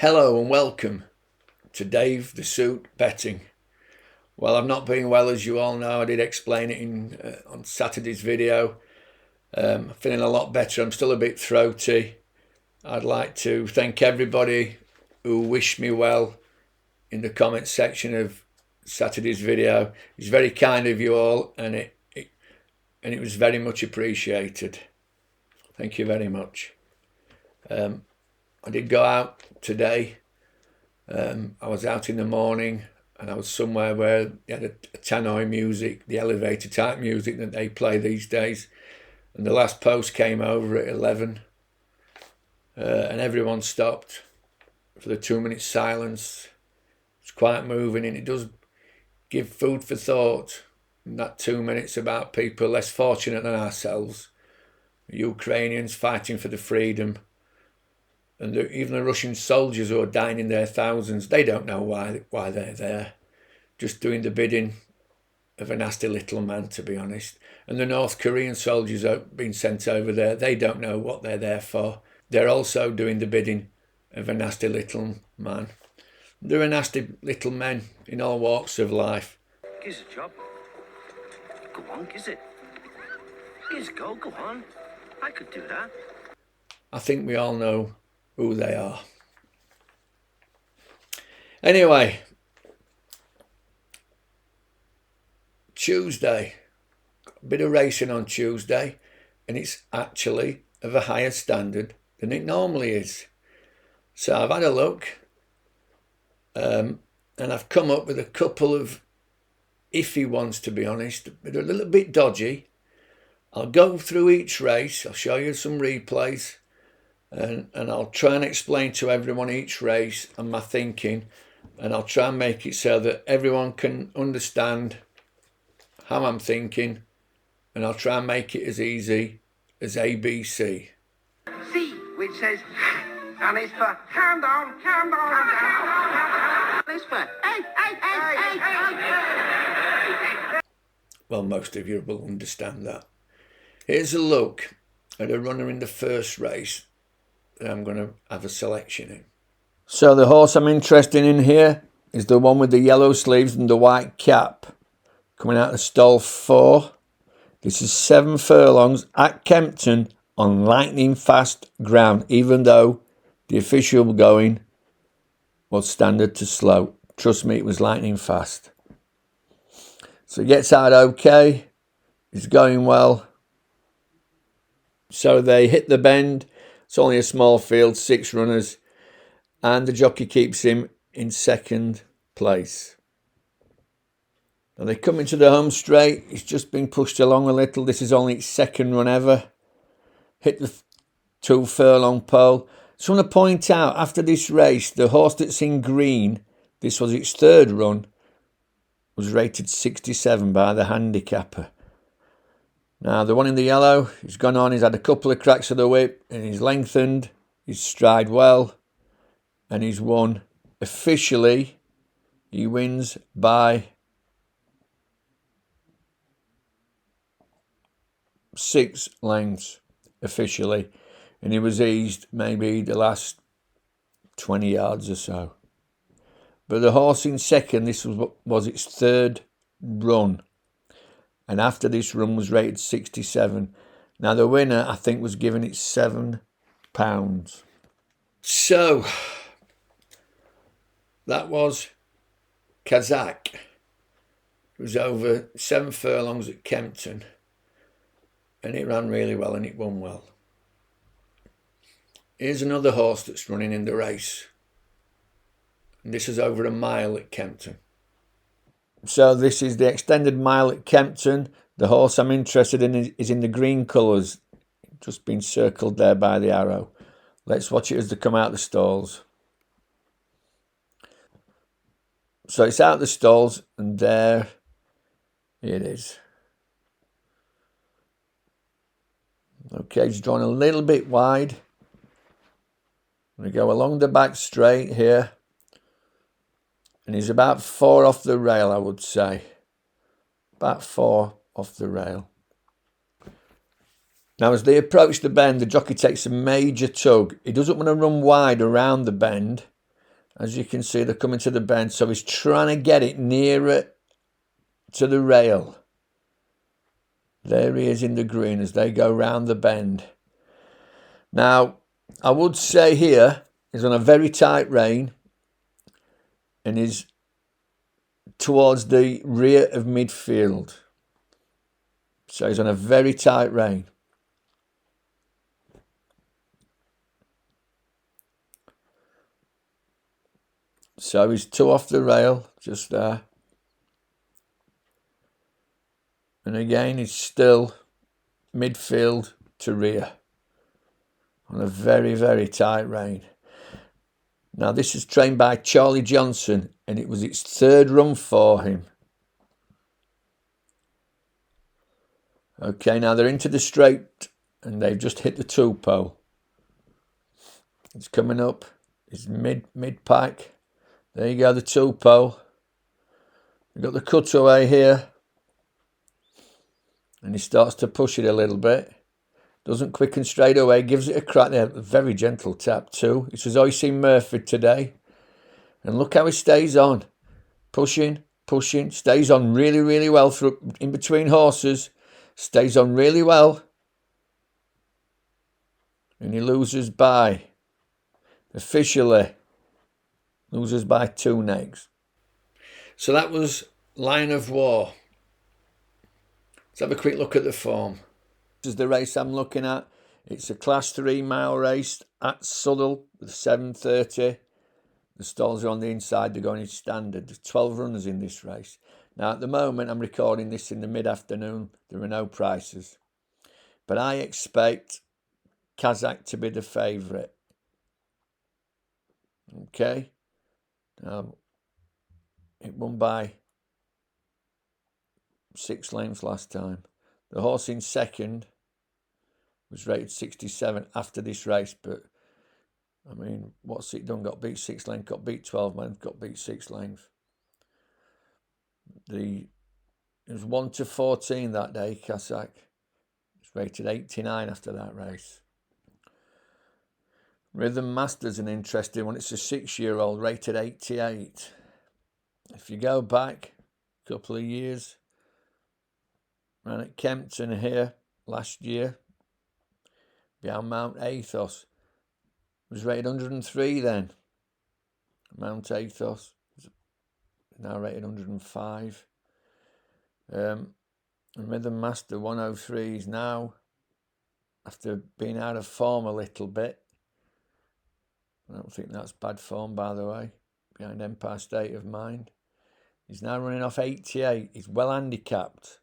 Hello and welcome to Dave the Suit Betting. Well, I've not been well, as you all know. I did explain it on Saturday's video. Feeling a lot better. I'm still a bit throaty. I'd like to thank everybody who wished me well in the comment section of Saturday's video. It's very kind of you all, and it was very much appreciated. Thank you very much. I did go out today. I was out in the morning and I was somewhere where they had a tannoy music, the elevator type music that they play these days. And the last post came over at 11 and everyone stopped for the 2 minute silence. It's quite moving, and it does give food for thought in that 2 minutes about people less fortunate than ourselves. The Ukrainians fighting for the freedom. And even the Russian soldiers who are dying in their thousands, they don't know why they're there. Just doing the bidding of a nasty little man, to be honest. And the North Korean soldiers who have been sent over there, they don't know what they're there for. They're also doing the bidding of a nasty little man. There are nasty little men in all walks of life. Gives a job. Go on, gives it. Gives a go on. I could do that. I think we all know who they are. Anyway, Tuesday, a bit of racing on Tuesday, and it's actually of a higher standard than it normally is. So I've had a look, and I've come up with a couple of iffy ones, to be honest, but a little bit dodgy. I'll go through each race. I'll show you some replays. And I'll try and explain to everyone each race and my thinking, and I'll try and make it so that everyone can understand how I'm thinking, and I'll try and make it as easy as ABC. C, which says, and it's for calm down, calm down, calm down. It's for hey. Well, most of you will understand that. Here's a look at a runner in the first race that I'm going to have a selection in. So the horse I'm interested in here is the one with the yellow sleeves and the white cap, coming out of stall 4. This is 7 furlongs at Kempton on lightning fast ground, even though the official going was standard to slow. Trust me, it was lightning fast. So he gets out okay. He's going well. So they hit the bend. It's only a small field, 6 runners, and the jockey keeps him in second place. Now they come into the home straight. It's just been pushed along a little. This is only its second run ever. Hit the 2 furlong pole. Just want to point out, after this race, the horse that's in green, this was its 3rd run, was rated 67 by the handicapper. Now, the one in the yellow, he's gone on, he's had a couple of cracks of the whip, and he's lengthened, he's stride well, and he's won. Officially, he wins by 6 lengths, officially, and he was eased maybe the last 20 yards or so. But the horse in second, this was its 3rd run. And after this run was rated 67. Now the winner, I think, was given it £7. So that was Kazakh. It was over 7 furlongs at Kempton. And it ran really well and it won well. Here's another horse that's running in the race. And this is over a mile at Kempton. So this is the extended mile at Kempton. The horse I'm interested in is in the green colours. Just been circled there by the arrow. Let's watch it as they come out the stalls. So it's out the stalls, and there it is. Okay, it's drawn a little bit wide. I'm going to go along the back straight here. And he's about 4 off the rail, I would say. About 4 off the rail. Now, as they approach the bend, the jockey takes a major tug. He doesn't want to run wide around the bend, As you can see, they're coming to the bend, so he's trying to get it nearer to the rail. There he is in the green as they go round the bend. Now, I would say here he's on a very tight rein and is towards the rear of midfield. So he's on a very tight rein. So he's 2 off the rail, just there. And again, he's still midfield to rear on a very, very tight rein. Now, this is trained by Charlie Johnson, and it was its 3rd run for him. Okay, now they're into the straight, and they've just hit the 2 pole. It's coming up. It's mid-pack. There you go, the 2 pole. We've got the cutaway here. And he starts to push it a little bit. Doesn't quicken straight away. Gives it a crack there. A very gentle tap too. It's as though he's seen Murphy today. And look how he stays on. Pushing. Stays on really, really well through in between horses. Stays on really well. And he loses by, officially, loses by 2 negs. So that was Line of War. Let's have a quick look at the form. This is the race I'm looking at. It's a Class 3 mile race at Southwell with 7:30. The stalls are on the inside. They're going in standard. There's 12 runners in this race. Now, at the moment, I'm recording this in the mid-afternoon. There are no prices. But I expect Kazakh to be the favourite. Okay? It won by 6 lengths last time. The horse in second was rated 67 after this race, but I mean, what's it done? Got beat 6 lengths, got beat 12 lengths, got beat 6 lengths. It was 1-14 that day, Kazakh. It's rated 89 after that race. Rhythm Master's an interesting one. It's a 6-year-old rated 88. If you go back a couple of years, ran at Kempton here last year, behind Mount Athos. Was rated 103 then. Mount Athos is now rated 105. And Rhythm Master 103 is now, after being out of form a little bit. I don't think that's bad form, by the way, behind Empire State of Mind. He's now running off 88. He's well handicapped.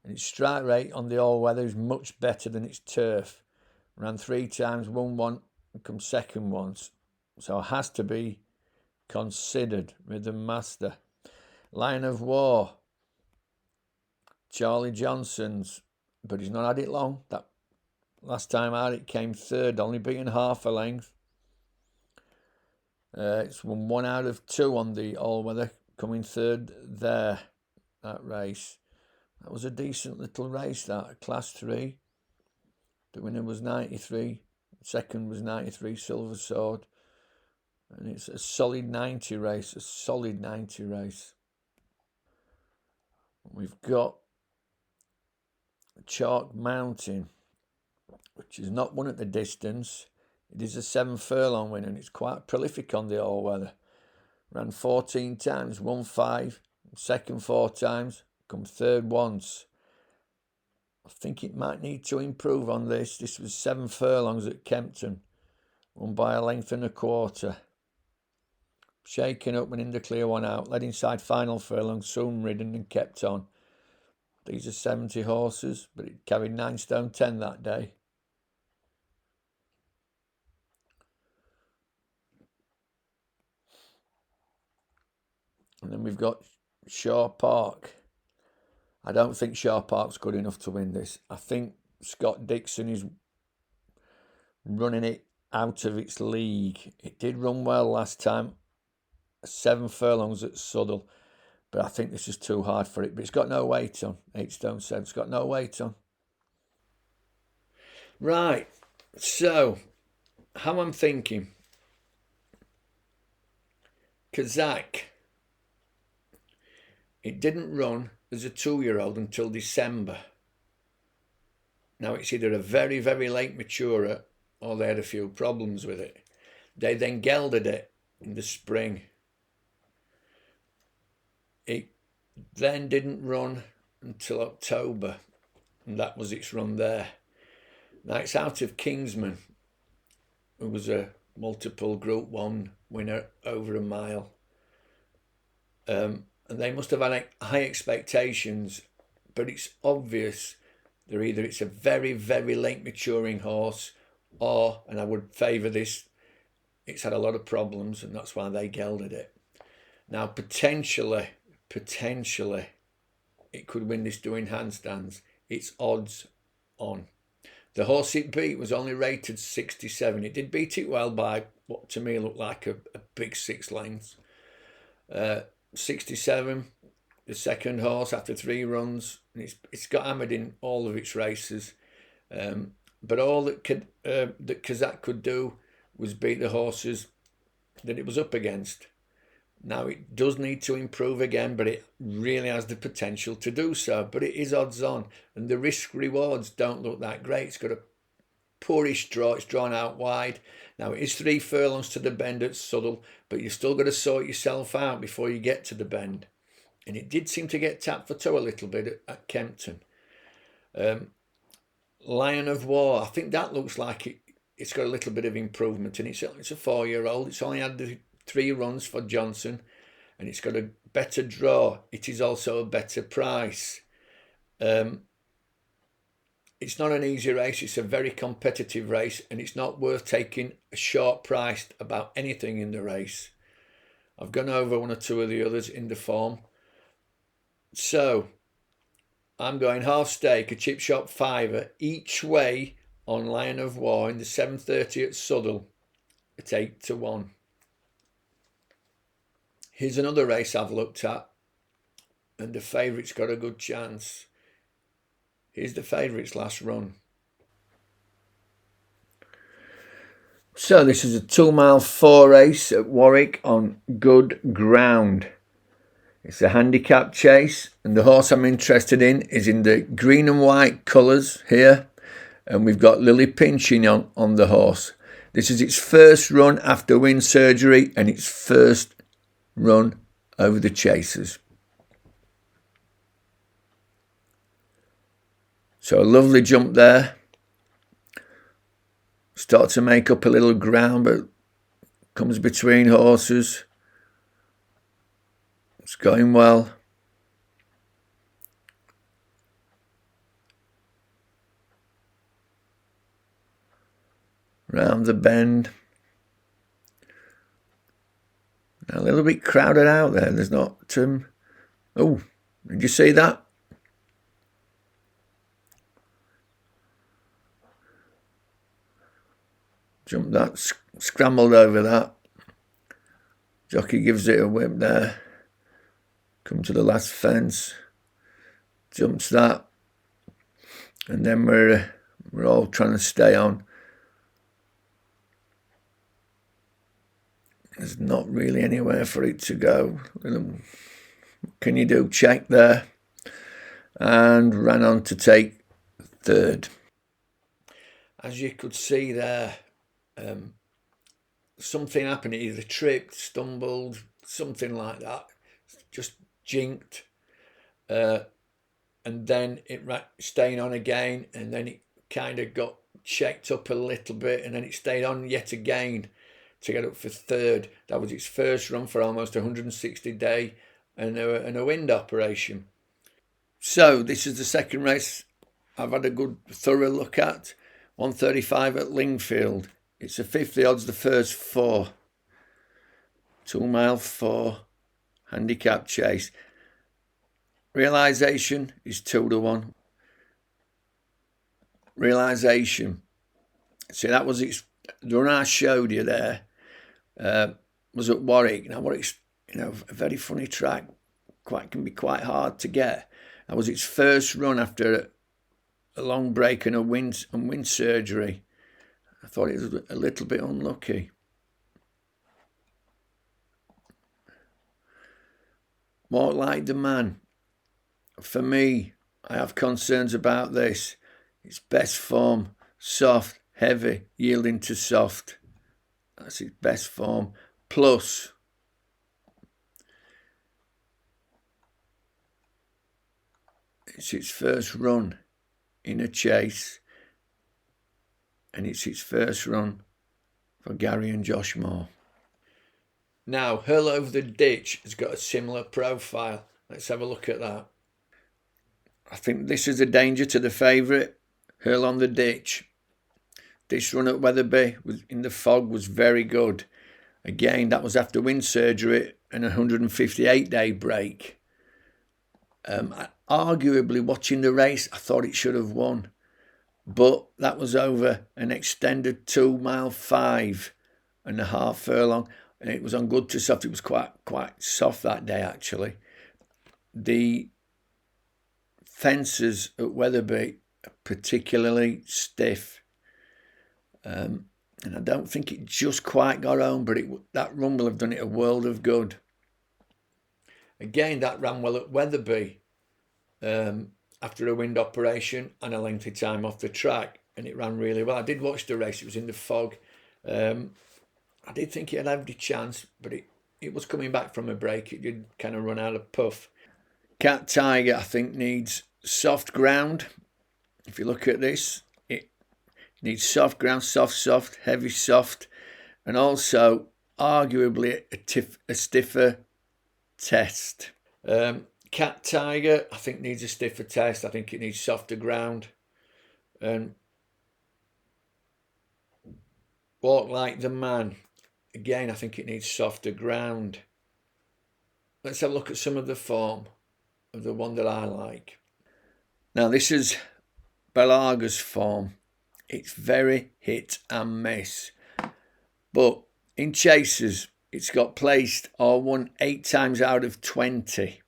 And its strike rate on the all-weather is much better than its turf. Ran 3 times, won 1, and come second once. So it has to be considered. Rhythm Master. Line of War. Charlie Johnson's. But he's not had it long. That last time out it came 3rd, only beaten half a length. It's won 1 out of 2 on the all-weather, coming 3rd there, that race. That was a decent little race, that, Class 3. The winner was 93. Second was 93, Silver Sword. And it's a solid 90 race, We've got Chalk Mountain, which is not won at the distance. It is a 7 furlong winner, and it's quite prolific on the all-weather. Ran 14 times, won 5, second 4 times, come 3rd once. I think it might need to improve on this. This was 7 furlongs at Kempton, won by a length and a quarter. Shaken up, winning the clear one out, led inside final furlong, soon ridden and kept on. These are 70 horses, but it carried 9 stone 10 that day. And then we've got Shaw Park. I don't think Shaw Park's good enough to win this. I think Scott Dixon is running it out of its league. It did run well last time, 7 furlongs at Southwell, but I think this is too hard for it. But it's got no weight on, 8 stone 7. It's got no weight on. Right, so how I'm thinking. Kazakh. It didn't run as a 2-year-old until December. Now it's either a very, very late maturer or they had a few problems with it. They then gelded it in the spring. It then didn't run until October, and that was its run there. Now it's out of Kingsman, who was a multiple Group 1 winner over a mile. And they must have had high expectations, but it's obvious that either it's a very, very late maturing horse or, and I would favour this, it's had a lot of problems and that's why they gelded it. Now potentially, it could win this doing handstands. It's odds on. The horse it beat was only rated 67. It did beat it well by what to me looked like a big 6 lengths. 67, the second horse after 3 runs. And it's got hammered in all of its races. But all that Kazakh could do was beat the horses that it was up against. Now it does need to improve again, but it really has the potential to do so. But it is odds on, and the risk rewards don't look that great. It's got a poorish draw. It's drawn out wide. Now it is 3 furlongs to the bend at Southwell, but you've still got to sort yourself out before you get to the bend. And it did seem to get tapped for toe a little bit at Kempton. Lion of War, I think that looks like it's got a little bit of improvement, and it's a 4-year-old. It's only had the 3 runs for Johnson, and it's got a better draw. It is also a better price. It's not an easy race. It's a very competitive race, and it's not worth taking a short price about anything in the race. I've gone over 1 or 2 of the others in the form. So I'm going half stake, a chip shop fiver each way on Lion of War in the 7:30 at Southwell at 8 to 1. Here's another race I've looked at, and the favourite's got a good chance. Here's the favourite's last run. So this is a 2-mile 4 race at Warwick on good ground. It's a handicap chase, and the horse I'm interested in is in the green and white colours here, and we've got Lily Pinching on the horse. This is its first run after wind surgery and its first run over the chasers. So a lovely jump there. Start to make up a little ground, but comes between horses. It's going well. Round the bend. A little bit crowded out there. There's not... oh, did you see that? Jumped that, scrambled over that. Jockey gives it a whip there. Come to the last fence. Jumps that. And then we're all trying to stay on. There's not really anywhere for it to go. Can you do? Check there. And ran on to take 3rd. As you could see there, something happened. It either tripped, stumbled, something like that. Just jinked. And then it stayed on again, and then it kind of got checked up a little bit, and then it stayed on yet again to get up for 3rd. That was its first run for almost 160 days and a wind operation. So this is the second race I've had a good thorough look at. 135 at Lingfield. It's a 50 odds the first 4. 2-mile 4 handicap chase. Realisation is 2 to 1. Realisation. See, that was its... The run I showed you there was at Warwick. Now Warwick's, a very funny track. Can be quite hard to get. That was its first run after a long break and a wind surgery. I thought it was a little bit unlucky. Walk Like the Man. For me, I have concerns about this. It's best form, soft, heavy, yielding to soft. That's its best form. Plus, it's its first run in a chase, and it's its first run for Gary and Josh Moore. Now, Hurl Over the Ditch has got a similar profile. Let's have a look at that. I think this is a danger to the favourite, Hurl on the Ditch. This run at Wetherby in the fog was very good. Again, that was after wind surgery and a 158-day break. Arguably, watching the race, I thought it should have won. But that was over an extended 2 mile 5.5 furlong. And it was on good to soft. It was quite soft that day, actually. The fences at Wetherby are particularly stiff. And I don't think it just quite got home, but that run will have done it a world of good. Again, that ran well at Wetherby after a wind operation and a lengthy time off the track, and it ran really well. I did watch the race. It was in the fog. I did think it had every chance, but it was coming back from a break. It did kind of run out of puff. Cat Tiger, I think, needs soft ground. If you look at this, it needs soft ground, soft, heavy soft, and also arguably a stiffer test. Cat Tiger, I think, needs a stiffer test. I think it needs softer ground. And Walk Like the Man, again, I think it needs softer ground. Let's have a look at some of the form of the one that I like. Now, this is Belaga's form. It's very hit and miss. But in chases, it's got placed or won 8 times out of 20.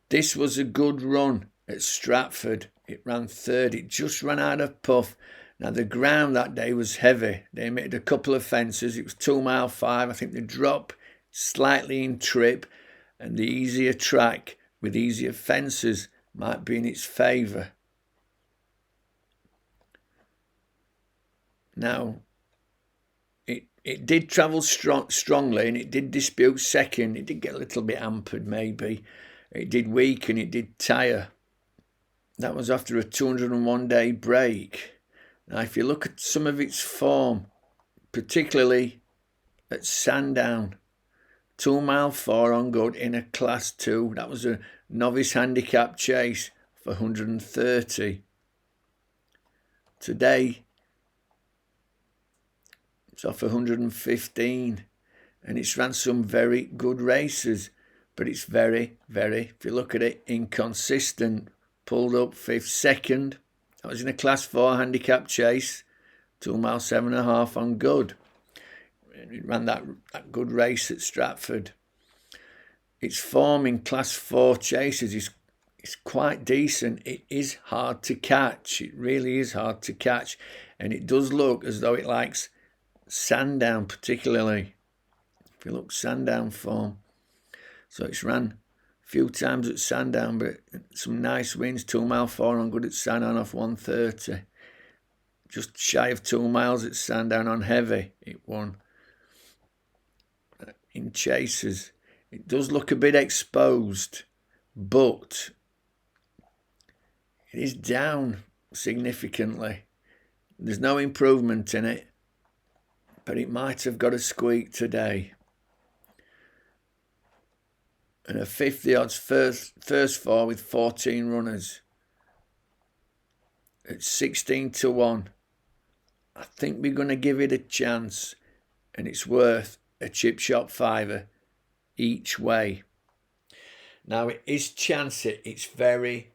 This was a good run at Stratford. It ran third. It just ran out of puff. Now, the ground that day was heavy. They made a couple of fences. It was 2 mile 5. I think the drop slightly in trip, and the easier track with easier fences might be in its favour. Now, it did travel strongly, and it did dispute second. It did get a little bit hampered, maybe. It did weaken. It did tire. That was after a 201-day break. Now, if you look at some of its form, particularly at Sandown, 2 mile 4 on good in a Class 2. That was a novice handicap chase for 130. Today, it's off 115, and it's ran some very good races, but it's very, if you look at it, inconsistent. Pulled up 5th, 2nd. That was in a Class 4 handicap chase, 2 mile 7.5 on good. It ran that good race at Stratford. Its form in Class 4 chases is quite decent. It is hard to catch. It really is hard to catch. And it does look as though it likes Sandown particularly. If you look, Sandown form. So it's ran a few times at Sandown, but some nice wins. 2 mile 4 on good at Sandown off 130. Just shy of 2 miles at Sandown on heavy. It won. In chases, it does look a bit exposed, but it is down significantly. There's no improvement in it, but it might have got a squeak today. And a 50 odds first 4 with 14 runners at 16-1. I think we're going to give it a chance, and it's worth a chip shop fiver each way. Now, it is chancy. It's very,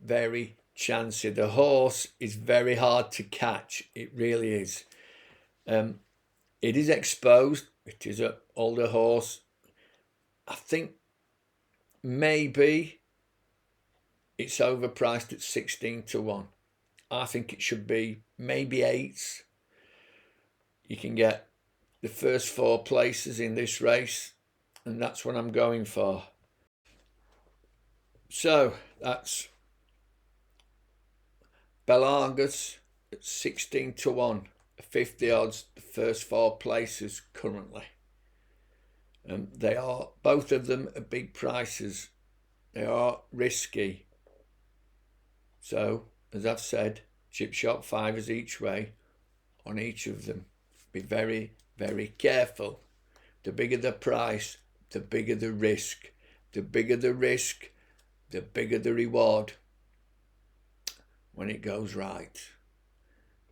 chancy. The horse is very hard to catch. It really is. It is exposed. It is an older horse. I think maybe it's overpriced at 16-1. I think it should be maybe 8s. You can get the first 4 places in this race, and that's what I'm going for. So that's Belargus at 16-1, 50 odds, the first 4 places currently. They are, both of them are big prices. They are risky. So, as I've said, chip shot 5s each way on each of them. Be very, very careful. The bigger the price, the bigger the risk. The bigger the risk, the bigger the reward when it goes right.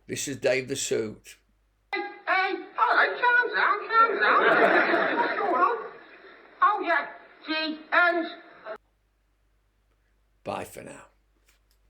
This is Dave the Suit. Hey, calm down. What's going on? Oh, yeah, gee, and... Bye for now.